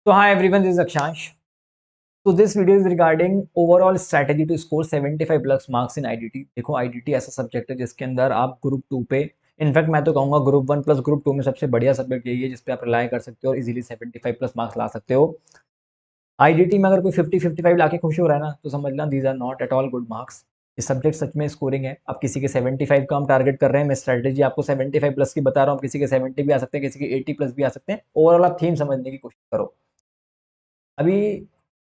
So hi everyone, this is Akshansh. So this video is regarding overall strategy to score 75 plus marks in IDT. देखो IDT ऐसा subject है जिसके अंदर आप group 2 पे, in fact मैं तो कहूँगा ग्रुप 1 प्लस ग्रुप 2 में सबसे बढ़िया सब्जेक्ट यही है जिस पे आप रिलाई कर सकते हो और इजीली 75 प्लस मार्क्स ला सकते हो। आईडीटी में अगर कोई 50-55 लाके खुश हो रहा है ना तो समझना these are not at all good marks. ये सब्जेक्ट सच में स्कोरिंग है। अब किसी के 75 का हम टारगेट कर रहे हैं, मैं स्ट्रेटेजी आपको 75 प्लस की बता रहा हूँ, किसी के 70 भी आ सकते हैं, किसी के 80 प्लस भी आ सकते हैं। ओवरऑल आप थीम समझने की कोशिश करो। अभी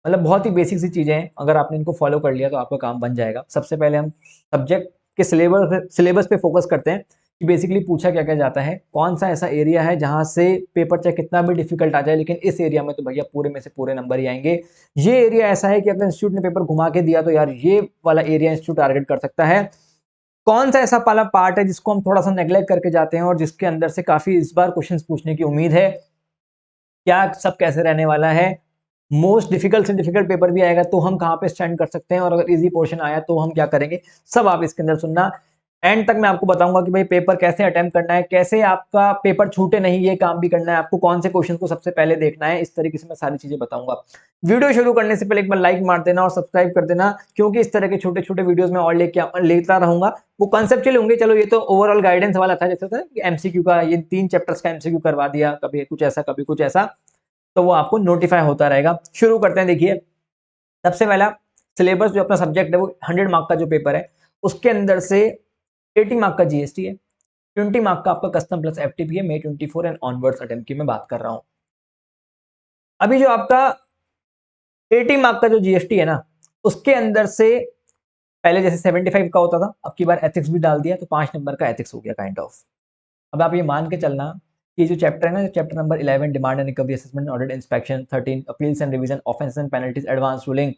मतलब बहुत ही बेसिक सी चीज़ें हैं, अगर आपने इनको फॉलो कर लिया तो आपका काम बन जाएगा। सबसे पहले हम सब्जेक्ट के सिलेबस पे फोकस करते हैं कि बेसिकली पूछा क्या क्या जाता है, कौन सा ऐसा एरिया है जहां से पेपर चाहे कितना भी डिफिकल्ट आ जाए लेकिन इस एरिया में तो भैया पूरे में से पूरे नंबर ही आएंगे। ये एरिया ऐसा है कि अगर इंस्टीट्यूट ने पेपर घुमा के दिया तो यार ये वाला एरिया इंस्टीट्यूट टारगेट कर सकता है। कौन सा ऐसा वाला पार्ट है जिसको हम थोड़ा सा नेग्लेक्ट करके जाते हैं और जिसके अंदर से काफी इस बार क्वेश्चन पूछने की उम्मीद है। क्या सब कैसे रहने वाला है, मोस्ट डिफिकल्ट से डिफिकल्ट पेपर भी आएगा तो हम कहाँ पे स्टैंड कर सकते हैं, और अगर इजी पोर्शन आया तो हम क्या करेंगे, सब आप इसके अंदर सुनना। एंड तक मैं आपको बताऊंगा कि भाई पेपर कैसे अटेम्प्ट करना है, कैसे आपका पेपर छूटे नहीं ये काम भी करना है, आपको कौन से क्वेश्चन को सबसे पहले देखना है, इस तरीके से मैं सारी चीजें बताऊंगा। वीडियो शुरू करने से पहले एक बार लाइक मार देना और सब्सक्राइब कर देना, क्योंकि इस तरह के छोटे छोटे वीडियोस में और लेता रहूंगा। वो कॉन्सेप्चुअल होंगे, चलो ये तो ओवरऑल गाइडेंस वाला था, जैसे होता है कि एमसीक्यू का ये 3 चैप्टर्स का एमसीक्यू करवा दिया, कभी कुछ ऐसा कभी कुछ ऐसा, तो वो आपको नोटिफाई होता रहेगा। शुरू करते हैं। देखिए सबसे पहला सिलेबस जो अपना सब्जेक्ट है वो 100 मार्क का जो पेपर है उसके अंदर से 80 मार्क का जीएसटी है, 20 मार्क का आपका कस्टम प्लस एफटीपी है, मे 24 एंड ऑनवर्ड्स अटेम्प्ट की मैं बात कर रहा हूं। अभी जो आपका 80 मार्क का जो जीएसटी है ना उसके अंदर से पहले जैसे 75 का होता था, अब की बार एथिक्स भी डाल दिया तो 5 नंबर का एथिक्स हो गया काइंड ऑफ। अब आप ये मान के चलना कि जो चैप्टर है ना, chapter number 11 demand and recovery assessment audit inspection, 13 appeals and revision offence and penalties advance ruling,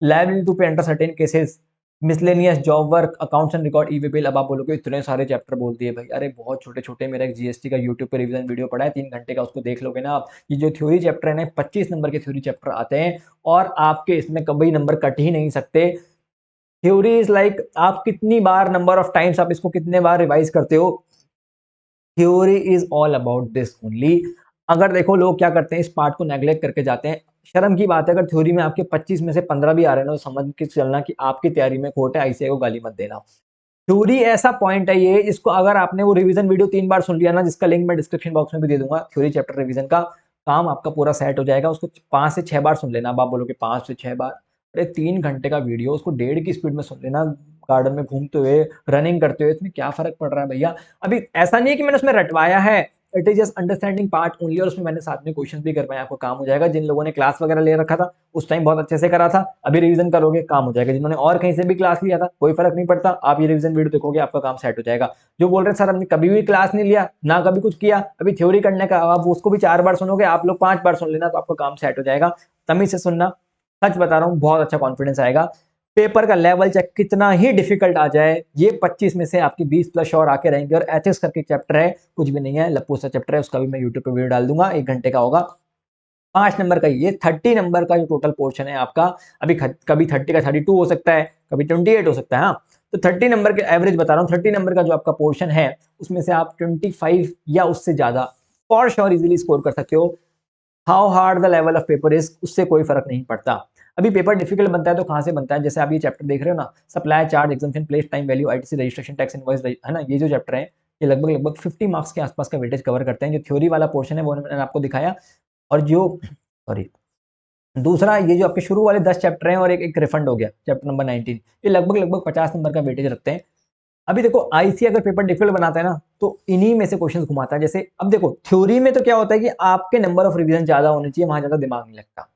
liability to pay under certain cases, miscellaneous job work, accounts and record e way. अब आप बोलोगे इतने सारे chapter बोल दिए भाई, अरे बहुत छोटे छोटे। मेरा एक जीएसटी का यूट्यूब पे रिवीजन वीडियो पड़ा है 3 घंटे का, उसको देख लोगे ना आप। ये जो थ्योरी चैप्टर है ना 25 नंबर के थ्योरी चैप्टर आते हैं और आपके इसमें कभी नंबर कट ही नहीं सकते। थ्योरी इज लाइक आप कितनी बार, नंबर ऑफ टाइम्स आप इसको कितने बार रिवाइज करते हो, theory is all about this only. अगर देखो लोग क्या करते हैं, इस पार्ट को नेग्लेक्ट करके जाते हैं। शर्म की बात है अगर थ्योरी में आपके 25 में से 15 भी आ रहे हैं ना तो समझ के चलना कि आपकी तैयारी में खोट है, आईसीए को गाली मत देना। थ्योरी ऐसा पॉइंट है ये, इसको अगर आपने वो रिवीजन वीडियो 3 बार सुन लिया ना, जिसका लिंक मैं डिस्क्रिप्शन बॉक्स में भी दे दूंगा, थ्योरी चैप्टर रिवीजन का, काम आपका पूरा सेट हो जाएगा। उसको 5 से 6 बार सुन लेना। अब आप बोलोगे 5 से 6 बार, अरे 3 घंटे का वीडियो उसको 1.5 की स्पीड में सुन लेना, गार्डन में घूमते हुए, रनिंग करते हुए, इसमें क्या फर्क पड़ रहा है भैया। अभी ऐसा नहीं है कि मैंने उसमें रटवाया है, it is just understanding part only, और उसमें मैंने साथ में क्वेश्चन भी करवाए, आपको काम हो जाएगा। जिन लोगों ने क्लास वगैरह ले रखा था उस टाइम बहुत अच्छे से करा था, अभी रिवीजन करोगे काम हो जाएगा। जिन्होंने और कहीं से भी क्लास लिया था कोई फर्क नहीं पड़ता, आप ये रिवीजन वीडियो देखोगे आपका काम सेट हो जाएगा। जो बोल रहे हैं सर हमने कभी भी क्लास नहीं लिया ना कभी कुछ किया, अभी थ्योरी करने का, आप उसको भी 4 बार सुनोगे, आप लोग 5 बार सुन लेना तो आपका काम सेट हो जाएगा। तमीज से सुनना, सच बता रहा हूँ बहुत अच्छा कॉन्फिडेंस आएगा। पेपर का लेवल चाहे कितना ही डिफिकल्ट आ जाए, ये 25 में से आपकी 20 प्लस और आके रहेंगे। और एथिक्स करके चैप्टर है, कुछ भी नहीं है, लप्पू सा चैप्टर है, उसका भी मैं यूट्यूब पे वीडियो डाल दूंगा, 1 घंटे का होगा। 5 नंबर का ये 30 नंबर का जो टोटल पोर्शन है आपका, अभी कभी 30 का 32 हो सकता है, कभी 28 हो सकता है। हाँ तो 30 नंबर के एवरेज बता रहा हूँ, 30 नंबर का जो आपका पोर्शन है उसमें से आप 25 या उससे ज्यादा फॉर श्योर इजीली स्कोर कर सकते हो। How hard the level of paper is, उससे कोई फर्क नहीं पड़ता। अभी पेपर डिफिकल्ट बनता है तो कहां से बनता है, जैसे आप ये चैप्टर देख रहे हो ना, supply charge exemption place time value ITC registration tax invoice, है ना, ये जो चैप्टर है ये लगभग लगभग 50 मार्क्स के आसपास का वेटेज कवर करते हैं। जो थ्योरी वाला पोर्शन है वो मैंने आपको दिखाया, और जो सॉरी दूसरा ये जो आपके शुरू वाले 10 चैप्टर हैं और एक रिफंड हो गया चैप्टर नंबर 19, ये लगभग लगभग 50 नंबर का वेटेज रखते हैं। अभी देखो आईसी अगर पेपर डिफिकल्ट बनाता है ना तो इन्हीं में से क्वेश्चंस घुमाता है। जैसे अब देखो थ्योरी में तो क्या होता है कि आपके नंबर ऑफ रिवीजन ज्यादा होने चाहिए, वहां ज्यादा दिमाग नहीं लगता।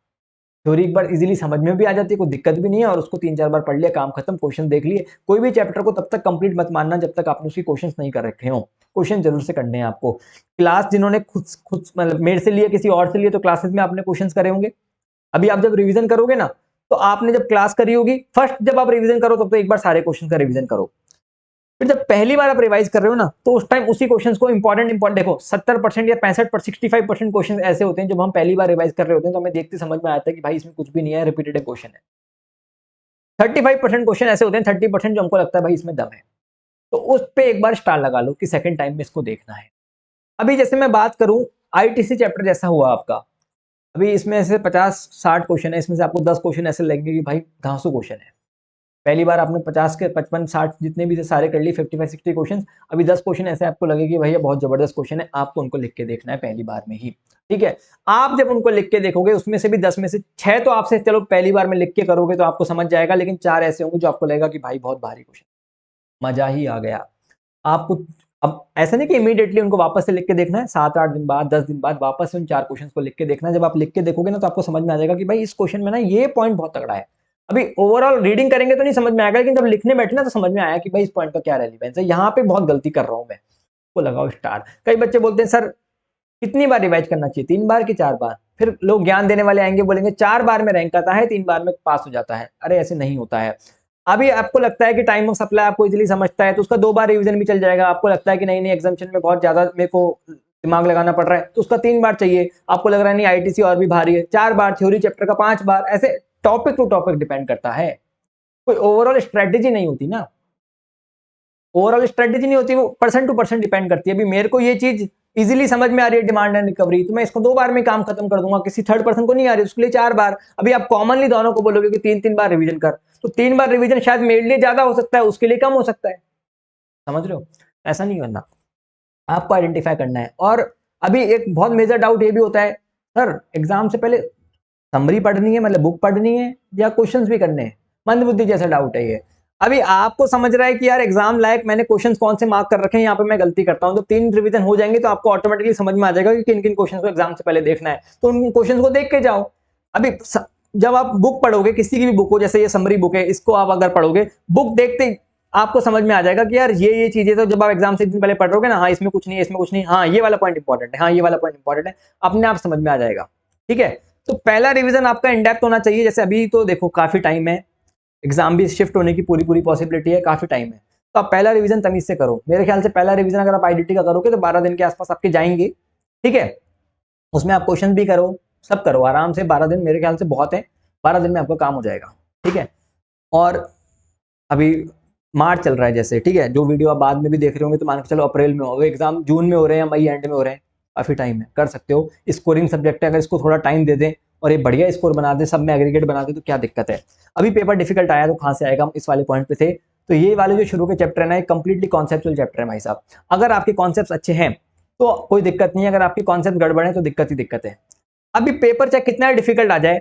थ्योरी एक बार इजीली समझ में भी आ जाती है, कोई दिक्कत भी नहीं है, और उसको 3-4 बार पढ़ लिया काम खत्म, क्वेश्चन देख लिए। कोई भी चैप्टर को तब तक कंप्लीट मत मानना जब तक आपने उसकी क्वेश्चंस नहीं कर रखे हो। क्वेश्चन जरूर से करने हैं आपको। क्लास जिन्होंने खुद खुद मतलब मेरे से लिए किसी और से लिए तो क्लासेस में आपने क्वेश्चंस करे होंगे। अभी आप जब रिवीजन करोगे ना तो आपने जब क्लास करी होगी, फर्स्ट जब आप रिवीजन करो तब तो एक बार सारे क्वेश्चन का रिवीजन करो। फिर जब पहली बार आप रिवाइज कर रहे हो ना तो उस टाइम उसी क्वेश्चंस को इंपॉर्टेंट देखो, 70% या 65% 65% क्वेश्चन ऐसे होते हैं जब हम पहली बार रिवाइज कर रहे होते हैं तो हमें देखते समझ में आता है कि भाई इसमें कुछ भी नहीं है, रिपीटेड क्वेश्चन है। 35% क्वेश्चन ऐसे होते हैं, 30% जो हमको लगता है भाई इसमें दम है, तो उस पे एक बार स्टार लगा लो कि सेकंड टाइम में इसको देखना है। अभी जैसे मैं बात करूं आईटीसी चैप्टर जैसा हुआ आपका, अभी इसमें से 50-60 क्वेश्चन है, इसमें से आपको 10 क्वेश्चन ऐसे लगेंगे कि भाई धांसू क्वेश्चन है। पहली बार आपने 50 के 55-60 जितने भी थे सारे कर लिए, 55-60 क्वेश्चन। अभी 10 क्वेश्चन ऐसे आपको लगे कि भैया बहुत जबरदस्त क्वेश्चन है, आपको उनको लिख के देखना है पहली बार में ही। ठीक है, आप जब उनको लिख के देखोगे उसमें से भी 10 में से 6 तो आपसे चलो पहली बार में लिख के करोगे तो आपको समझ जाएगा, लेकिन 4 ऐसे होंगे जो आपको लगेगा कि भाई बहुत भारी क्वेश्चन, मजा ही आ गया आपको। अब ऐसा नहीं कि इमीडिएटली उनको वापस से लिख के देखना है, 7-8 दिन बाद 10 दिन बाद वापस से उन 4 क्वेश्चन को लिख के देखना है। जब आप लिख के देखोगे ना तो आपको समझ में आ जाएगा कि भाई इस क्वेश्चन में ना ये पॉइंट बहुत तगड़ा है। अभी ओवरऑल रीडिंग करेंगे तो नहीं समझ में आएगा, लेकिन जब लिखने बैठे ना तो समझ में आया कि भाई इस पॉइंट का क्या रेलिवेंस है, यहाँ पे बहुत गलती कर रहा हूं मैं, को लगाओ स्टार। कई बच्चे बोलते हैं सर कितनी बार रिवाइज करना चाहिए, 3 बार कि 4 बार? फिर लोग ज्ञान देने वाले आएंगे बोलेंगे 4 बार में रैंक आता है, 3 बार में पास हो जाता है। अरे ऐसे नहीं होता है। अभी आपको लगता है कि टाइम ऑफ सप्लाई आपको इजीली समझता है तो उसका 2 बार रिवीजन भी चल जाएगा। आपको लगता है कि नहीं नहीं एग्जामिनेशन में बहुत ज्यादा मेरे को दिमाग लगाना पड़ रहा है तो उसका 3 बार चाहिए। आपको लग रहा है नहीं आईटीसी और भी भारी है, 4 बार, थ्योरी चैप्टर का 5 बार, ऐसे टॉपिक टू टॉपिक डिपेंड करता है। कोई ओवरऑल स्ट्रेटेजी नहीं होती ना, ओवरऑल स्ट्रेटेजी नहीं होती, वो पर्सन टू पर्सन डिपेंड करती है। अभी मेरे को ये चीज इजीली समझ में आ रही है डिमांड एंड रिकवरी, तो मैं इसको 2 बार में काम खत्म कर दूंगा। किसी थर्ड पर्सन को नहीं आ रही उसके लिए 4 बार। अभी आप कॉमनली दोनों को बोलोगे कि 3-3 बार रिवीजन कर, तो 3 बार रिवीजन शायद मेरे लिए ज्यादा हो सकता है, उसके लिए कम हो सकता है। समझ रहे हो? ऐसा नहीं करना, आपको आइडेंटिफाई करना है। और अभी एक बहुत मेजर डाउट ये भी होता है, सर एग्जाम से पहले समरी पढ़नी है, मतलब बुक पढ़नी है या क्वेश्चंस भी करने हैं? मंदबुद्धि जैसा डाउट है ये। अभी आपको समझ रहा है कि यार एग्जाम लायक मैंने क्वेश्चंस कौन से मार्क कर रखे हैं, यहाँ पे मैं गलती करता हूँ, तो 3 रिवीजन हो जाएंगे तो आपको ऑटोमेटिकली समझ में आ जाएगा कि किन किन क्वेश्चंस को एग्जाम से पहले देखना है, तो उन क्वेश्चंस को देख के जाओ। अभी जब आप बुक पढ़ोगे, किसी की भी बुक हो, जैसे ये समरी बुक है, इसको आप अगर पढ़ोगे, बुक देखते ही आपको समझ में आ जाएगा कि यार ये चीजें, तो जब आप एग्जाम से एक दिन पहले पढ़ रहोगे ना, हाँ इसमें कुछ नहीं है, इसमें कुछ नहीं, हाँ ये वाला पॉइंट इंपॉर्टेंट है, हाँ ये वाला पॉइंट इंपॉर्टेंट है, अपने आप समझ में आ जाएगा। ठीक है, तो पहला रिवीजन आपका इन डेप्थ होना चाहिए। जैसे अभी तो देखो काफी टाइम है, एग्जाम भी शिफ्ट होने की पूरी पूरी पॉसिबिलिटी है, काफी टाइम है, तो आप पहला रिवीजन तमीज से करो। मेरे ख्याल से पहला रिवीजन अगर आप आईडीटी का करोगे तो 12 दिन के आसपास आपके जाएंगे। ठीक है, उसमें आप क्वेश्चन भी करो, सब करो आराम से, 12 दिन मेरे ख्याल से बहुत है, 12 दिन में आपका काम हो जाएगा। ठीक है, और अभी मार्च चल रहा है जैसे, ठीक है, जो वीडियो आप बाद में भी देख रहे होंगे तो मान के चलो अप्रैल में हो, एग्जाम जून में हो रहे हैं या मई एंड में हो रहे हैं, काफी टाइम है, कर सकते हो। स्कोरिंग सब्जेक्ट है, अगर इसको थोड़ा टाइम दे दें और ये बढ़िया स्कोर बना दे, सब में एग्रीगेट बना दे तो क्या दिक्कत है। अभी पेपर डिफिकल्ट आया तो कहाँ से आएगा, हम इस वाले पॉइंट पे थे। तो ये वाले जो शुरू के चैप्टर है ना, कंप्लीटली कॉन्सेप्चुअल चैप्टर है भाई साहब। अगर आपके कॉन्सेप्ट अच्छे हैं तो कोई दिक्कत नहीं है, अगर आपके कॉन्सेप्ट गड़बड़ है तो दिक्कत ही दिक्कत है। अभी पेपर चाहे कितना डिफिकल्ट आ जाए,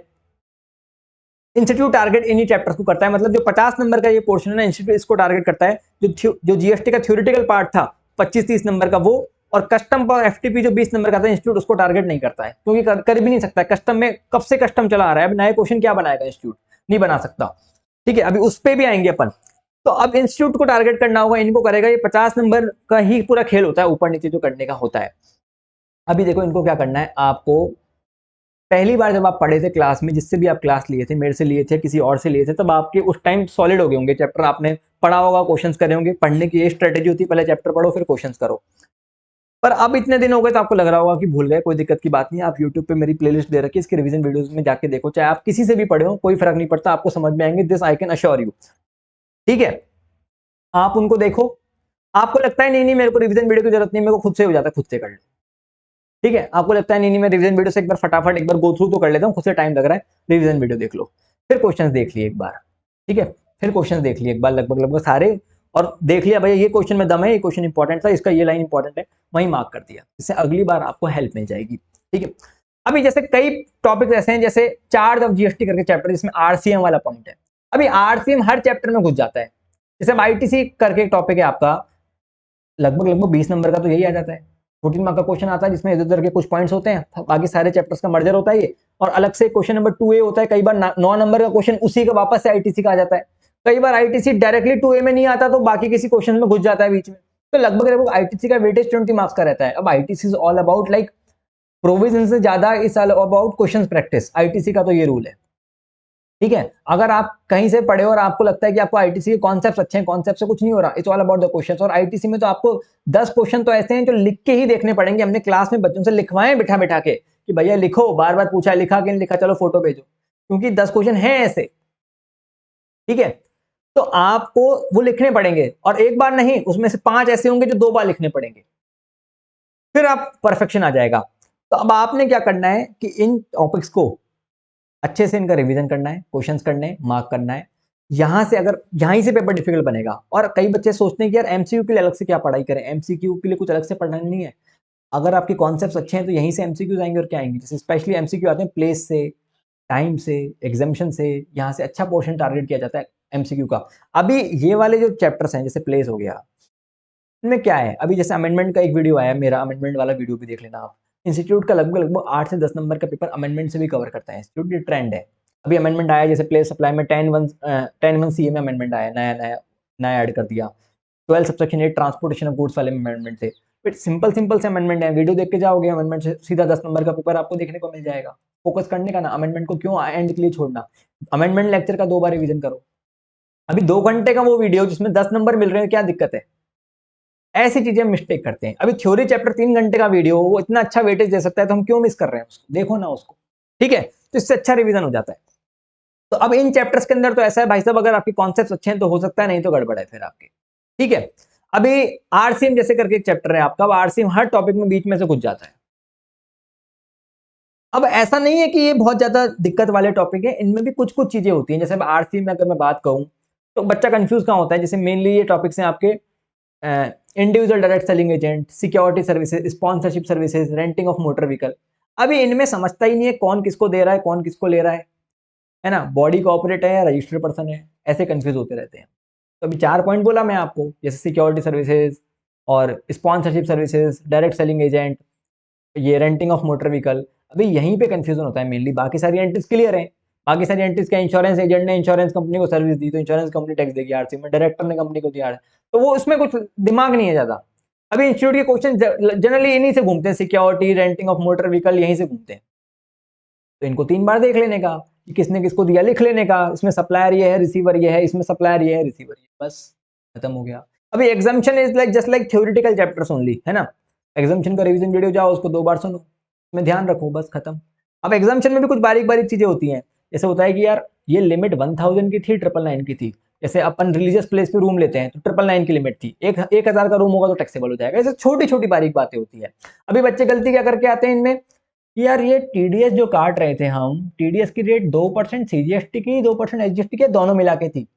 इंस्टीट्यूट टारगेट इन्हीं चैप्टर्स को करता है, मतलब जो 50 नंबर का ये पोर्शन है ना, इंस्टीट्यूट इसको टारगेट करता है। जो जीएसटी का थ्योरेटिकल पार्ट था 25-30 नंबर का वो, और कस्टम और एफटीपी जो 20 नंबर का था, इंस्टीट्यूट उसको टारगेट नहीं करता है, क्योंकि कर भी नहीं सकता। कस्टम में कब से कस्टम चला आ रहा है, अब नए क्वेश्चन क्या बनाएगा इंस्टीट्यूट, नहीं बना सकता। ठीक है, अभी उस पर भी आएंगे अपन। तो अब इंस्टीट्यूट को टारगेट करना होगा, इनको करेगा, ये 50 नंबर का ही पूरा खेल होता है, ऊपर नीचे जो करने का होता है। अभी देखो इनको क्या करना है आपको, पहली बार जब आप पढ़े थे क्लास में, जिससे भी आप क्लास लिए थे, मेरे से लिए थे, किसी और से लिए थे, तब आपके उस टाइम सॉलिड हो गए होंगे चैप्टर, आपने पढ़ा होगा, क्वेश्चंस करे होंगे। पढ़ने की ये स्ट्रेटेजी होती है, पहले चैप्टर पढ़ो फिर क्वेश्चंस करो। पर अब इतने दिन हो गए तो आपको लग रहा होगा कि भूल गए, कोई दिक्कत की बात नहीं है। आप यूट्यूब पे मेरी प्लेलिस्ट दे रखी है, इसके रिवीजन वीडियोस में जाके देखो, चाहे आप किसी से भी पढ़े हो, कोई फर्क नहीं पड़ता, आपको समझ में आएंगे, this I can assure you. ठीक है, आप उनको देखो। आपको लगता है नहीं नहीं मेरे को रिवीजन वीडियो की जरूरत नहीं, मेरे को खुद से हो जाता है, खुद से कर लो। ठीक है, आपको लगता है नहीं नहीं मैं रिवीजन वीडियो से एक बार फटाफट एक बार गो थ्रू तो कर लेता हूँ, खुद से टाइम लग रहा है, रिवीजन वीडियो देख लो, फिर क्वेश्चंस देख लिए एक बार। ठीक है, फिर क्वेश्चंस देख लिए एक बार लगभग लगभग सारे, और देख लिया भैया ये क्वेश्चन में दम है, ये क्वेश्चन इंपॉर्टेंट था, इसका ये लाइन इंपॉर्टेंट है, वही मार्क कर दिया, इससे अगली बार आपको हेल्प मिल जाएगी। ठीक है, अभी जैसे कई टॉपिक ऐसे हैं, जैसे चार्ज ऑफ जीएसटी करके चैप्टर, जिसमें आरसीएम वाला पॉइंट है। अभी आरसीएम हर चैप्टर में घुस जाता है। जैसे आईटीसी करके टॉपिक है आपका, लगभग लगभग 20 नंबर का तो यही आ जाता है। 14 मार्क का क्वेश्चन आता है जिसमें इधर उधर के कुछ पॉइंट्स होते हैं, बाकी सारे चैप्टर्स का मर्जर होता है ये, और अलग से क्वेश्चन नंबर 2A होता है। कई बार 9 नंबर का क्वेश्चन उसी का वापस से आईटीसी का आ जाता है। कई बार आईटीसी डायरेक्टली 2A में नहीं आता तो बाकी किसी क्वेश्चन में घुस जाता है बीच में। तो लगभग लगभग आईटीसी का वेटेज 20 मार्क्स का रहता है। अब ITC is all about like provision से ज्यादा is all about question practice, ITC का तो ये रूल है। ठीक है, अगर आप कहीं से पढ़े और आपको लगता है कि आपको आईटीसी के कॉन्सेप्ट्स अच्छे हैं, कॉन्सेप्ट से कुछ नहीं हो रहा, it's all about the questions. और आईटीसी में तो आपको 10 क्वेश्चन तो ऐसे हैं जो लिख के ही देखने पड़ेंगे। हमने क्लास में बच्चों से लिखवाएं बिठा बिठा के कि भैया लिखो, बार बार पूछा लिखा कि नहीं लिखा, चलो फोटो भेजो, क्योंकि 10 क्वेश्चन हैं ऐसे। ठीक है, तो आपको वो लिखने पड़ेंगे, और एक बार नहीं, उसमें से 5 ऐसे होंगे जो 2 बार लिखने पड़ेंगे, फिर आप परफेक्शन आ जाएगा। तो अब आपने क्या करना है कि इन टॉपिक्स को अच्छे से इनका रिवीजन करना है, क्वेश्चंस करने हैं, मार्क करना है। यहाँ से अगर यहीं से पेपर डिफिकल्ट बनेगा। और कई बच्चे सोचते हैं कि यार एमसीक्यू के लिए अलग से क्या पढ़ाई करें, एमसीक्यू के लिए कुछ अलग से पढ़ना नहीं है। अगर आपके कॉन्सेप्ट्स अच्छे हैं तो यहीं से एमसीक्यूज आएंगे और क्या आएंगे। जैसे स्पेशली एमसीक्यू आते हैं प्लेस से, टाइम से, एग्जामिशन से, यहाँ से अच्छा पोर्शन टारगेट किया जाता है एमसीक्यू का। अभी ये वाले जो चैप्टर्स हैं जैसे प्लेस हो गया, इनमें क्या है, अभी जैसे अमेंडमेंट का एक वीडियो आया, मेरा अमेंडमेंट वाला वीडियो भी देख लेना आप। इंस्टीट्यूट का लगभग लगभग 8 से 10 नंबर का पेपर अमेंडमेंट से भी कवर करता है इंस्टीट्यूट, ये ट्रेंड है। अभी अमेंडमेंट आया जैसे प्लेस सप्लाई में 10(1) सीए में अमेंडमेंट आया, नया नया नया ऐड कर दिया। 12 सबसेक्शन 8 ट्रांसपोर्टेशन ऑफ गुड्स वाले अमेंडमेंट थे। बट सिंपल सिंपल से अमेंडमेंट है, वीडियो देख के जाओगे अमेंडमेंट से सीधा 10 नंबर का पेपर आपको देखने को मिल जाएगा। फोकस करने का ना, अमेंडमेंट को क्यों एंड के लिए छोड़ना। अमेंडमेंट लेक्चर का 2 बार रिवीजन करो। अभी 2 घंटे का वो वीडियो जिसमें 10 नंबर मिल रहे हैं, क्या दिक्कत है। ऐसी चीजें मिस्टेक करते हैं। अभी थ्योरी चैप्टर 3 घंटे का वीडियो, वो इतना अच्छा वेटेज दे सकता है तो हम क्यों मिस कर रहे हैं उसको, देखो ना उसको। ठीक है, तो इससे अच्छा रिवीजन हो जाता है। तो अब इन चैप्टर्स के अंदर तो ऐसा है भाई साहब, अगर आपके कॉन्सेप्ट अच्छे हैं तो हो सकता है, नहीं तो गड़बड़ है फिर आपके। ठीक है, अभी आरसीएम जैसे करके एक चैप्टर है आपका, आरसीएम हर टॉपिक में बीच में से घुस जाता है। अब ऐसा नहीं है कि ये बहुत ज्यादा दिक्कत वाले टॉपिक है, इनमें भी कुछ कुछ चीजें होती हैं। जैसे आरसीएम में अगर मैं बात कहूं तो बच्चा कंफ्यूज कहां होता है। जैसे मेनली ये टॉपिक्स हैं आपके individual direct selling agent, security services, sponsorship services, renting of motor vehicle. अभी इनमें समझता ही नहीं है कौन किसको दे रहा है, कौन किसको ले रहा है ना, बॉडी कॉर्पोरेट है या रजिस्टर्ड पर्सन है, ऐसे कंफ्यूज होते रहते हैं। तो अभी 4 पॉइंट बोला मैं आपको, जैसे सिक्योरिटी सर्विसेज और sponsorship services, direct selling agent, ये रेंटिंग ऑफ मोटर व्हीकल। अभी यहीं पे कंफ्यूजन होता है मेनली, बाकी सारी एंट्रीज क्लियर है। बाकी सारी एंट्रीज का इंश्योरेंस एजेंट ने इंश्योरेंस कंपनी को सर्विस दी तो इंश्योरेंस कंपनी टैक्स देगी आरसी में, डायरेक्टर ने कंपनी को दिया है तो वो उसमें कुछ दिमाग नहीं है ज्यादा। अभी इंस्टीट्यूट के क्वेश्चन जनरली इन्हीं से घूमते हैं, security, renting of motor vehicle, यहीं से घूमते हैं। तो इनको 3 बार देख लेने का कि किसने किसको दिया, लिख लेने का, इसमें सप्लायर ये है, रिसीवर ये है, इसमें सप्लायर ये है, रिसीवर ये, बस खत्म हो गया। अभी examination is like just like theoretical chapters only, है ना। एग्जामिशन का रिवीजन वीडियो जाओ, उसको 2 बार सुनो, में ध्यान रखो, बस खत्म। अब एग्जामिशन में भी कुछ बारीक बारीक चीजें होती हैं। जैसे होता है कि यार ये लिमिट 1000 की थी, 999 की थी। जैसे अपन रिलीजियस प्लेस पे रूम लेते हैं तो 999 की लिमिट थी, 1000 का रूम होगा तो टैक्सेबल हो जाएगा। ऐसे छोटी छोटी बारीक बातें होती है। अभी बच्चे गलती क्या करके आते हैं इनमें कि यार ये टीडीएस जो काट रहे थे हम, टीडीएस की रेट 2% सीजीएसटी की, 2% एसजीएसटी की, दोनों मिला के थी,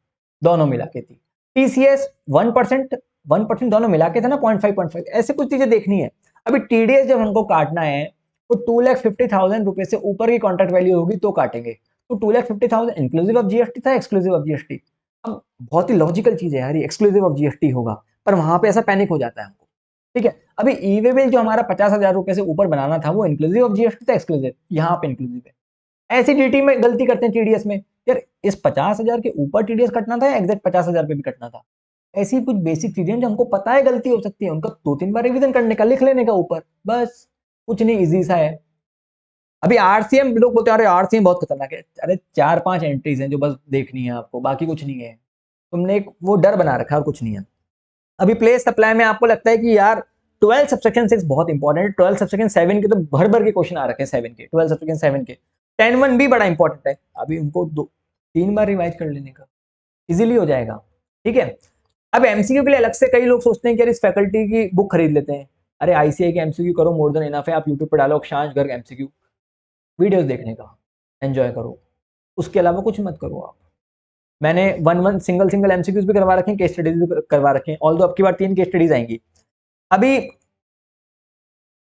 दोनों मिला के थी। टीसीएस 1%, 1% दोनों मिला के थे ना, 0.5, ऐसे कुछ चीजें देखनी है। अभी टीडीएस जब हमको काटना है तो 2,50,000 रुपए से ऊपर की कॉन्ट्रैक्ट वैल्यू होगी तो काटेंगे। तो 2,50,000 इंक्लूसिव ऑफ जीएसटी था, एक्सक्लूसिव ऑफ जीएसटी। अब बहुत ही लॉजिकल चीज है यार, ये एक्सक्लूसिव ऑफ जीएसटी होगा, पर वहां पे ऐसा पैनिक हो जाता है हमको। ठीक है, अभी ई वे बिल जो हमारा 50,000 रुपए से ऊपर बनाना था वो इंक्लूसिव ऑफ जीएसटी था, एक्सक्लूसिव, यहाँ पे इंक्लूसिव है। ऐसी डीटी में गलती करते हैं टीडीएस में, यार इस 50,000 के ऊपर टीडीएस कटना था या एग्जैक्ट 50,000 पे भी कटना था। ऐसी कुछ बेसिक चीजें जो हमको पता है गलती हो सकती है, उनका 2-3 बार रिवीजन करने का, लिख लेने का ऊपर, बस कुछ नहीं, इजी सा है। अभी आरसीएम लोग बोलते हैं अरे आरसीएम बहुत खतरनाक है, अरे 4-5 एंट्रीज हैं जो बस देखनी है आपको, बाकी कुछ नहीं है। तुमने एक वो डर बना रखा है और कुछ नहीं है। अभी प्लेस सप्लाई में आपको लगता है कि यार 12 सबसेक्शन 6 बहुत इंपॉर्टेंट है, 12 सबसेक्शन 7 के तो भर भर के क्वेश्चन आ रखे हैं, 7 के, 12 सबसेक्शन 7 के, 10(1) भी बड़ा इंपॉर्टेंट है। अभी उनको 3 बार रिवाइज कर लेने का इजीली हो जाएगा। ठीक है, अब एमसीक्यू के लिए अलग से कई लोग सोचते हैं कि यार इस फैकल्टी की बुक खरीद लेते हैं। अरे आईसीआई के एमसीक्यू करो, मोर देन इनफ है। आप यूट्यूब पर डालो अक्षांश गर्ग एमसीक्यू, वीडियोस देखने का एंजॉय करो, उसके अलावा कुछ मत करो आप। मैंने वन सिंगल सिंगल एमसीक्यूज भी करवा रखे हैं, केस स्टडीज भी करवा रखे हैं, ऑल दो अब की बार 3 केस स्टडीज आएंगी। अभी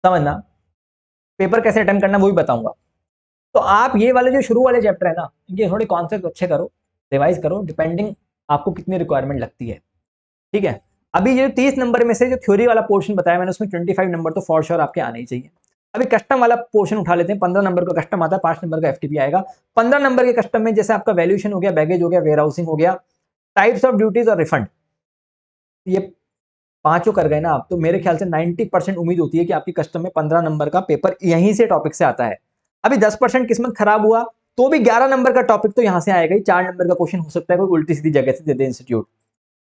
समझना पेपर कैसे अटेम्प्ट करना वो भी बताऊंगा। तो आप ये वाले जो शुरू वाले चैप्टर है ना, इनके थोड़े कॉन्सेप्ट अच्छे करो, रिवाइज करो, डिपेंडिंग आपको कितनी रिक्वायरमेंट लगती है। ठीक है, अभी ये 30 नंबर में से जो थ्योरी वाला पोर्शन बताया मैंने, उसमें 25 नंबर तो फॉर श्योर आपके आने ही चाहिए। अभी कस्टम वाला पोर्शन उठा लेते हैं, 15 नंबर का कस्टम आता है, 5 नंबर का एफटीपी आएगा। 15 नंबर के कस्टम में जैसे आपका वैल्यूएशन हो गया, बैगेज हो गया, वेयर हाउसिंग हो गया, टाइप्स ऑफ ड्यूटीज और रिफंड, ये पांचों कर गए ना आप, तो मेरे ख्याल से 90% उम्मीद होती है कि आपकी कस्टम में 15 नंबर का पेपर यहीं से टॉपिक से आता है। अभी 10% किस्मत खराब हुआ तो भी 11 नंबर का टॉपिक तो यहां से आएगा ही। 4 नंबर का क्वेश्चन हो सकता है कोई उल्टी सीधी जगह से दे दे इंस्टीट्यूट।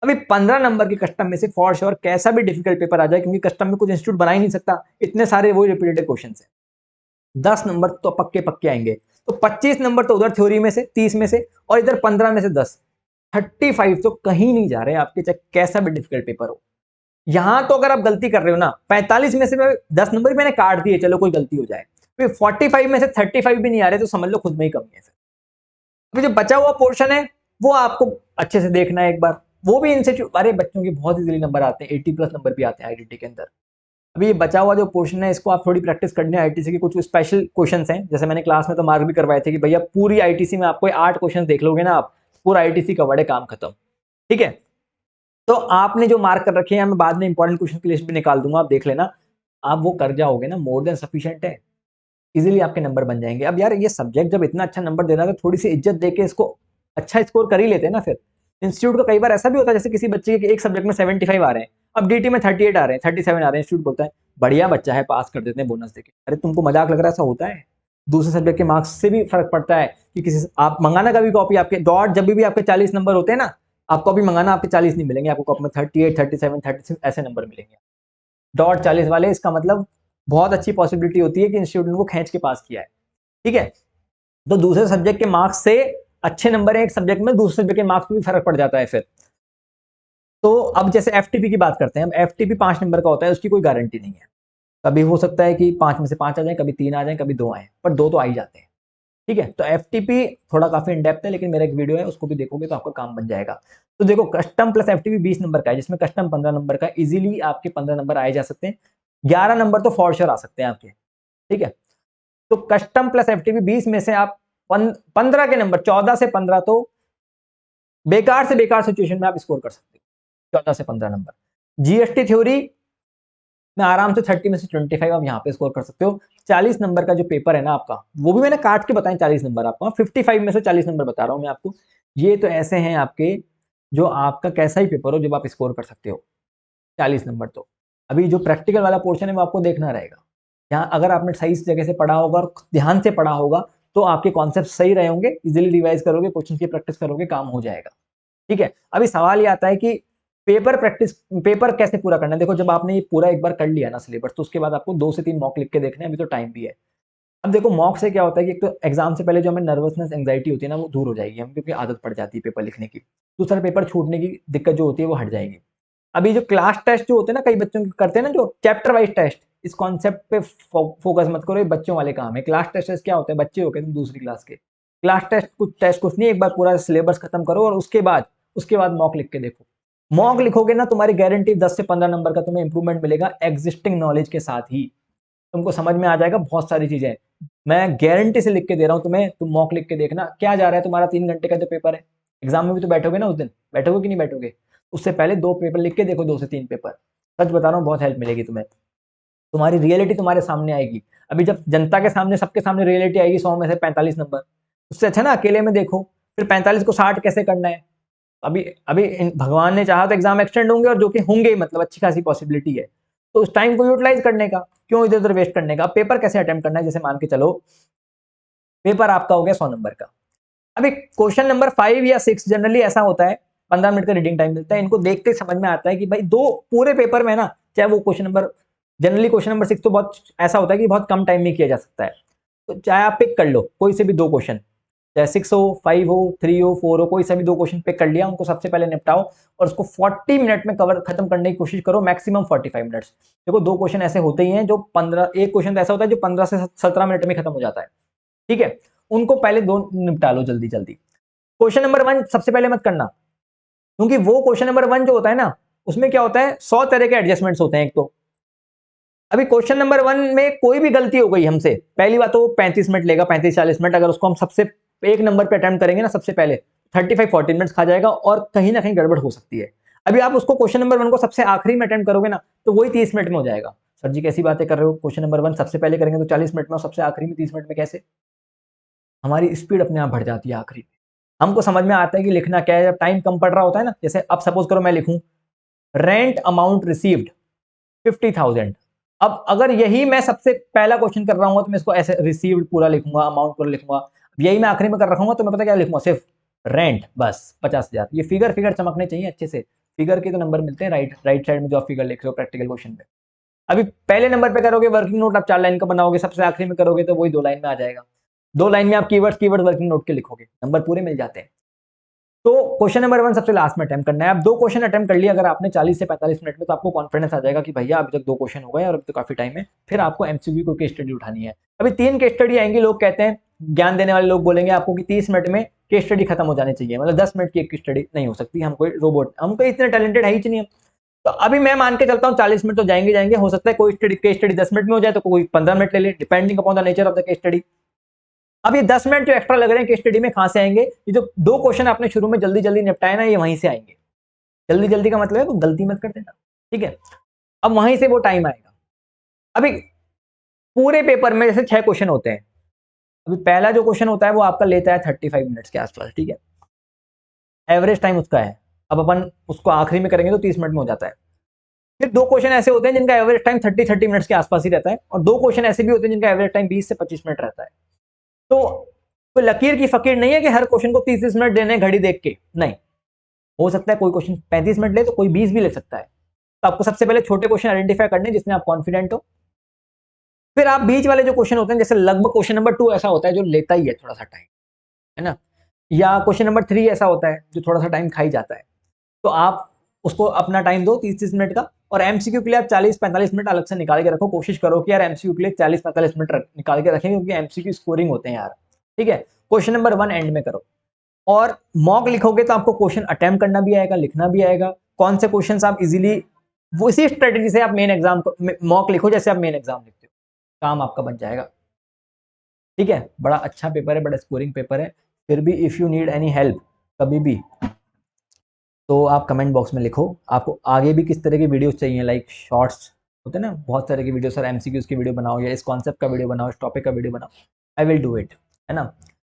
अभी 15 नंबर की कस्टम में से फॉर श्योर कैसा भी डिफिकल्ट पेपर आ जाए, क्योंकि कस्टम में कुछ इंस्टीट्यूट बना ही नहीं सकता, इतने सारे वही रिपीटेड क्वेश्चन है। 10 नंबर तो पक्के पक्के आएंगे, तो 25 नंबर तो उधर थ्योरी में से, 30 में से, और इधर 15 में से 10, 35 तो कहीं नहीं जा रहे आपके, चाहे कैसा भी डिफिकल्ट पेपर हो। यहां तो अगर आप गलती कर रहे हो ना, 45 में से 10 नंबर मैंने काट दिए, चलो कोई गलती हो जाए, फिर 45 में से 35 भी नहीं आ रहे तो समझ लो खुद में ही कमी है। अभी जो बचा हुआ पोर्शन है वो आपको अच्छे से देखना है एक बार। वो भी इनसे, अरे बच्चों के बहुत इजीली नंबर आते हैं, 80 प्लस नंबर भी आते हैं आईडीटी के अंदर। अभी ये बचा हुआ जो पोर्शन है इसको आप थोड़ी प्रैक्टिस करनी है। आईटीसी के कुछ स्पेशल क्वेश्चंस हैं, जैसे मैंने क्लास में तो मार्क भी करवाए थे कि भैया पूरी आईटीसी में आपको 8 क्वेश्चन देख लोगे ना आप, पूरा आईटीसी कवर्ड है, काम खत्म। ठीक है, तो आपने जो मार्क कर रखे हैं मैं बाद में इंपॉर्टेंट क्वेश्चन की लिस्ट भी निकाल दूंगा, आप देख लेना। आप वो कर जाओगे ना, मोर देन सफिशिएंट है, इजीली आपके नंबर बन जाएंगे। अब यार ये सब्जेक्ट जब इतना अच्छा नंबर दे रहा है तो थोड़ी सी इज्जत देके इसको अच्छा स्कोर कर ही लेते हैं ना। फिर इंस्टीट्यूट का कई बार ऐसा भी होता है, जैसे किसी बच्चे के एक सब्जेक्ट में 75 आ रहे हैं, अब डीटी में 38 आ रहे हैं, 37 आ रहे हैं, इंस्टीट्यूट बोलता है बढ़िया बच्चा है, पास कर देते हैं बोनस देके। अरे तुमको मजाक लग रहा है? ऐसा होता है। दूसरे सब्जेक्ट के मार्क्स से भी फर्क पड़ता है कि किसी से आप मंगाना कभी कॉपी, आपके डॉट जब भी आपके 40 नंबर होते हैं ना, आप कॉपी मंगाना, आपके 40 नहीं मिलेंगे, आपको कॉपी में 38, 37, 36 ऐसे नंबर मिलेंगे। डॉट 40 वाले, इसका मतलब बहुत अच्छी पॉसिबिलिटी होती है कि इंस्टीट्यूट ने उनको खींच के पास किया है। ठीक है, तो दूसरे सब्जेक्ट के मार्क्स से अच्छे नंबर है एक सब्जेक्ट में, दूसरे सब्जेक्ट के मार्क्स में भी फर्क पड़ जाता है फिर। तो अब जैसे एफटीपी की बात करते हैं, अब एफटीपी 5 नंबर का होता है, उसकी कोई गारंटी नहीं है। कभी हो सकता है कि 5 में से 5 आ जाए, कभी 3 आ जाए, कभी 2 आए, पर 2 तो आ ही जाते हैं। ठीक है, तो एफटीपी थोड़ा काफी इन डेप्थ है, लेकिन मेरा एक वीडियो है उसको भी देखोगे तो आपका काम बन जाएगा। तो देखो कस्टम प्लस एफटीपी 20 नंबर का है, जिसमें कस्टम 15 नंबर का, इजीली आपके 15 नंबर आए जा सकते हैं, 11 नंबर तो फॉर श्योर आ सकते हैं आपके। ठीक है, तो कस्टम प्लस एफटीपी 20 में से आप 15 के नंबर, 14 से 15 तो बेकार से बेकार सिचुएशन में आप स्कोर कर सकते हो, 14 से 15 नंबर। जीएसटी थ्योरी में आराम से 30 में से 25 आप यहाँ पे स्कोर कर सकते हो। 40 नंबर का जो पेपर है ना आपका, वो भी मैंने काट के बताएं 40 नंबर आपको, 55 में से 40 नंबर बता रहा हूँ मैं आपको। ये तो ऐसे हैं आपके, जो आपका कैसा ही पेपर हो जब आप स्कोर कर सकते हो 40 नंबर। तो अभी जो प्रैक्टिकल वाला पोर्शन है वो आपको देखना रहेगा। यहाँ अगर आपने सही जगह से पढ़ा होगा और ध्यान से पढ़ा होगा तो आपके कॉन्सेप्ट सही रहे होंगे, इजीली रिवाइज करोगे, क्वेश्चन की प्रैक्टिस करोगे, काम हो जाएगा। ठीक है, अभी सवाल ये आता है कि पेपर प्रैक्टिस, पेपर कैसे पूरा करना है। देखो जब आपने ये पूरा एक बार कर लिया ना सिलेबस, तो उसके बाद आपको 2 से 3 मॉक लिख के देखने हैं, अभी तो टाइम भी है। अब देखो मॉक से क्या होता है कि एक तो एग्जाम से पहले जो हमें नर्वसनेस एंग्जाइटी होती है ना, वो दूर हो जाएगी हम, क्योंकि आदत पड़ जाती है पेपर लिखने की। दूसरा पेपर छूटने की दिक्कत जो होती है वो हट जाएगी। अभी जो क्लास टेस्ट जो होते हैं ना, कई बच्चों के करते हैं ना जो चैप्टर वाइज टेस्ट, इस कॉन्सेप्ट पे फोकस मत करो, ये बच्चों वाले काम है। क्लास टेस्ट क्या होता है, बच्चे हो गए तुम दूसरी क्लास के, क्लास टेस्ट कुछ नहीं, एक बार पूरा सिलेबस खत्म करो और उसके बाद मॉक लिख के देखो। मॉक लिखोगे ना, तुम्हारी गारंटी 10 से 15 नंबर का तुम्हें इंप्रूवमेंट मिलेगा एग्जिस्टिंग नॉलेज के साथ ही। तुमको समझ में आ जाएगा बहुत सारी चीजें, मैं गारंटी से लिख के दे रहा हूं तुम्हें। तुम मॉक लिख के देखना, क्या जा रहा है तुम्हारा 3 घंटे का जो पेपर है, एग्जाम में भी तो बैठोगे ना उस दिन, बैठोगे कि नहीं बैठोगे? उससे पहले 2 पेपर लिख के देखो, 2 से 3 पेपर, सच बता रहा हूँ बहुत हेल्प मिलेगी तुम्हें, तुम्हारी रियलिटी तुम्हारे सामने आएगी। अभी जब जनता के सामने, सबके सामने रियलिटी आएगी 100 में से 45 नंबर, उससे अच्छा ना अकेले में देखो फिर 45 को 60 कैसे करना है। अभी अभी भगवान ने चाहा तो एग्जाम एक्सटेंड होंगे, और जो कि होंगे मतलब अच्छी खासी पॉसिबिलिटी है, तो उस टाइम को यूटिलाइज करने का, क्यों इधर उधर वेस्ट करने का। पेपर कैसे अटेम्प्ट करना है, जैसे मान के चलो पेपर आपका हो गया 100 नंबर का, अभी क्वेश्चन नंबर 5 या 6 जनरली ऐसा होता है, 15 मिनट का रीडिंग टाइम मिलता है, इनको देख के समझ में आता है कि भाई 2 पूरे पेपर में ना, चाहे वो question number, generally question number 6 तो बहुत ऐसा होता है कि बहुत कम टाइम में किया जा सकता है, तो चाहे आप पिक कर लो कोई से भी 2 क्वेश्चन, चाहे 6 हो, 5 हो, 3 हो, 4 हो, कोई सा भी 2 क्वेश्चन पिक कर लिया, उनको सबसे पहले निपटाओ और उसको 40 मिनट में कवर खत्म करने की कोशिश करो, मैक्सिमम 45 मिनट्स। देखो 2 क्वेश्चन ऐसे होते ही हैं जो 15, एक क्वेश्चन तो ऐसा होता है जो 15 से 17 मिनट में खत्म हो जाता है। ठीक है, उनको पहले 2 निपटा लो जल्दी जल्दी। क्वेश्चन नंबर 1 सबसे पहले मत करना, क्योंकि वो क्वेश्चन नंबर 1 जो होता है ना, उसमें क्या होता है 100 तरह के एडजस्टमेंट्स होते हैं। एक तो अभी क्वेश्चन नंबर 1 में कोई भी गलती हो गई हमसे, पहली बात तो 35 मिनट लेगा, 35-40 मिनट, अगर उसको हम सबसे एक नंबर पे अटेम्प्ट करेंगे ना सबसे पहले, 35-40 मिनट्स खा जाएगा और कहीं ना कहीं गड़बड़ हो सकती है। अभी आप उसको क्वेश्चन नंबर 1 को सबसे आखिरी में अटेम्प्ट करोगे ना, तो वही 30 मिनट में हो जाएगा। सर जी कैसी बातें कर रहे हो, क्वेश्चन नंबर 1 सबसे पहले करेंगे तो 40 मिनट में, और सबसे आखिरी में 30 मिनट में कैसे? हमारी स्पीड अपने आप बढ़ जाती है आखिरी में, हमको समझ में आता है कि लिखना क्या है। जब टाइम कम पड़ रहा होता है ना, जैसे अब सपोज करो मैं लिखूं रेंट अमाउंट रिसीव्ड 50,000, अब अगर यही मैं सबसे पहला क्वेश्चन कर रहा हूँ तो मैं इसको ऐसे रिसीव्ड पूरा लिखूंगा, अमाउंट पूरा लिखूंगा, यही मैं आखिरी में कर रखूंगा तो मैं पता क्या लिखूंगा, सिर्फ रेंट बस 50,000। ये फिगर फिगर चमकने चाहिए अच्छे से, फिगर के तो नंबर मिलते हैं राइट राइट साइड में जो आप फिगर लिख रहे हो प्रैक्टिकल क्वेश्चन पे। अभी पहले नंबर पे करोगे वर्किंग नोट, आप 4 लाइन का बनाओगे, सबसे आखिरी में करोगे तो वही 2 लाइन में आ जाएगा। 2 लाइन में आप कीवर्ड्स वर्किंग नोट के लिखोगे, नंबर पूरे मिल जाते हैं। तो क्वेश्चन नंबर 1 सबसे लास्ट में अटेम्प्ट करना है। अब 2 क्वेश्चन अटेम्प्ट कर लिया अगर आपने 40 से 45 मिनट में, तो आपको कॉन्फिडेंस आ जाएगा कि भैया अभी तक 2 क्वेश्चन हो गए और अभी तो काफी टाइम है। फिर आपको एमसीक्यू को केस स्टडी उठानी है। अभी 3 केस स्टडी आएंगी, लोग कहते हैं, ज्ञान देने वाले लोग बोलेंगे आपको कि 30 मिनट में केस स्टडी खत्म हो जानी चाहिए, मतलब 10 मिनट की एक स्टडी नहीं हो सकती, हम कोई रोबोट, हम कोई इतने टैलेंटेड है ही नहीं। तो अभी मैं मान के चलता हूँ 40 मिनट तो जाएंगे जाएंगे, हो सकता है कोई केस स्टडी 10 मिनट में हो जाए तो कोई 15 मिनट ले ले, depending upon the nature of the case study. अब ये 10 मिनट जो एक्स्ट्रा लग रहे हैं केस स्टडी में कहां से आएंगे? ये जो 2 क्वेश्चन आपने शुरू में जल्दी जल्दी निपटाए ना, ये वहीं से आएंगे। जल्दी जल्दी का मतलब है कोई गलती मत कर देना, ठीक है। अब वहीं से वो टाइम आएगा। अभी पूरे पेपर में जैसे 6 क्वेश्चन होते हैं, अभी पहला जो क्वेश्चन होता है वो आपका लेता है 35 मिनट्स के आसपास, ठीक है, एवरेज टाइम उसका है। अब अपन उसको आखिरी में करेंगे तो 30 मिनट में हो जाता है। फिर 2 क्वेश्चन ऐसे होते हैं जिनका एवरेज टाइम 30 मिनट्स के आसपास ही रहता है, और 2 क्वेश्चन ऐसे भी होते हैं जिनका एवरेज टाइम 20 से 25 मिनट रहता है। तो कोई लकीर की फकीर नहीं है कि हर क्वेश्चन को 30 मिनट देने घड़ी देख के, नहीं। हो सकता है कोई क्वेश्चन 35 मिनट ले तो कोई 20 भी ले सकता है। तो आपको सबसे पहले छोटे क्वेश्चन आइडेंटिफाई करने जिसमें आप कॉन्फिडेंट हो। फिर आप बीच वाले जो क्वेश्चन होते हैं, जैसे लगभग क्वेश्चन नंबर 2 ऐसा होता है जो लेता ही है थोड़ा सा टाइम, है ना, या क्वेश्चन नंबर 3 ऐसा होता है जो थोड़ा सा टाइम खा ही जाता है। तो आप उसको अपना टाइम दो 30 मिनट का, और एमसीक्यू के लिए आप 40-45 मिनट अलग से निकाल के रखो। कोशिश करो कि यार एमसीक्यू के लिए 40-45 मिनट निकाल के रखें, क्योंकि एमसीक्यू स्कोरिंग होते हैं यार, ठीक है। क्वेश्चन नंबर 1 एंड में करो, और मॉक लिखोगे तो आपको क्वेश्चन अटेम्प्ट करना भी आएगा, लिखना भी आएगा। कौन से क्वेश्चंस आप इजीली, वो इसी स्ट्रेटेजी से आप मेन एग्जाम मॉक लिखो जैसे आप मेन एग्जाम लिखते हो, काम आपका बन जाएगा, ठीक है। बड़ा अच्छा पेपर है, बड़ा स्कोरिंग पेपर है। फिर भी if you need any help कभी भी, तो आप कमेंट बॉक्स में लिखो। आपको आगे भी किस तरह की वीडियोस चाहिए, लाइक शॉर्ट्स होते हैं ना बहुत सारे की वीडियो, सर एमसीक्यूज की वीडियो बनाओ, या इस कॉन्सेप्ट का वीडियो बनाओ, इस टॉपिक का वीडियो बनाओ, आई विल डू इट, है ना।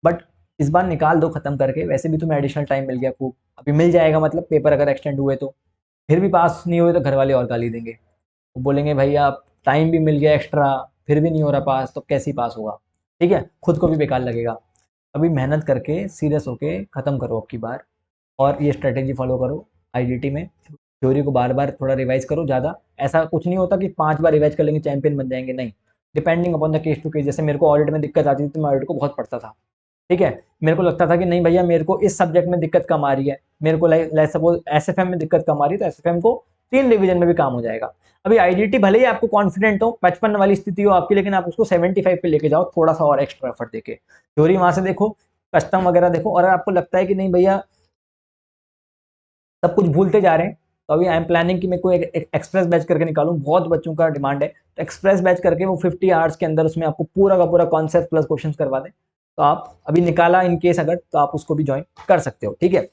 बट इस बार निकाल दो खत्म करके, वैसे भी तुम्हें एडिशनल टाइम मिल गया खूब, अभी मिल जाएगा, मतलब पेपर अगर एक्सटेंड हुए तो। फिर भी पास नहीं हुए तो घर वाले और गाली देंगे, वो बोलेंगे भैया टाइम भी मिल गया एक्स्ट्रा, फिर भी नहीं हो रहा पास, तो कैसे ही पास होगा, ठीक है, खुद को भी बेकार लगेगा। अभी मेहनत करके सीरियस होके खत्म करो अब की बार, और ये स्ट्रेटेजी फॉलो करो। आईडीटी में थ्योरी को बार बार थोड़ा रिवाइज करो ज़्यादा। ऐसा कुछ नहीं होता कि 5 बार रिवाइज कर लेंगे चैंपियन बन जाएंगे, नहीं। Depending upon the case to case. जैसे मेरे को ऑडिट में दिक्कत आती थी तो मैं ऑडिट को बहुत पढ़ता था, ठीक है। मेरे को लगता था कि नहीं भैया मेरे को इस सब्जेक्ट में दिक्कत कम आ रही है, मेरे को लाइक सपोज एसएफएम में दिक्कत कम आ रही है, तो एसएफएम को 3 रिवीजन में भी काम हो जाएगा। अभी आईडीटी भले ही आपको कॉन्फिडेंट हो, 55 वाली स्थिति हो आपकी, लेकिन आप उसको 75 पे लेके जाओ, थोड़ा सा और एक्स्ट्रा एफर्ट देके। थ्योरी वहां से देखो, कस्टम वगैरह देखो, और अगर आपको लगता है कि नहीं भैया सब कुछ भूलते जा रहे हैं, तो अभी आई एम प्लानिंग कि मैं कोई एक एक्सप्रेस बैच करके निकालूं, बहुत बच्चों का डिमांड है। तो एक्सप्रेस बैच करके वो 50 आवर्स के अंदर उसमें आपको पूरा का पूरा कॉन्सेप्ट प्लस क्वेश्चन करवा दें। तो आप अभी निकाला इन केस अगर, तो आप उसको भी ज्वाइन कर सकते हो, ठीक है।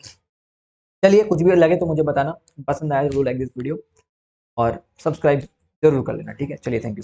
चलिए, कुछ भी लगे तो मुझे बताना, पसंद आया जरूर लाइक दिस वीडियो, और सब्सक्राइब जरूर कर लेना, ठीक है। चलिए, थैंक यू।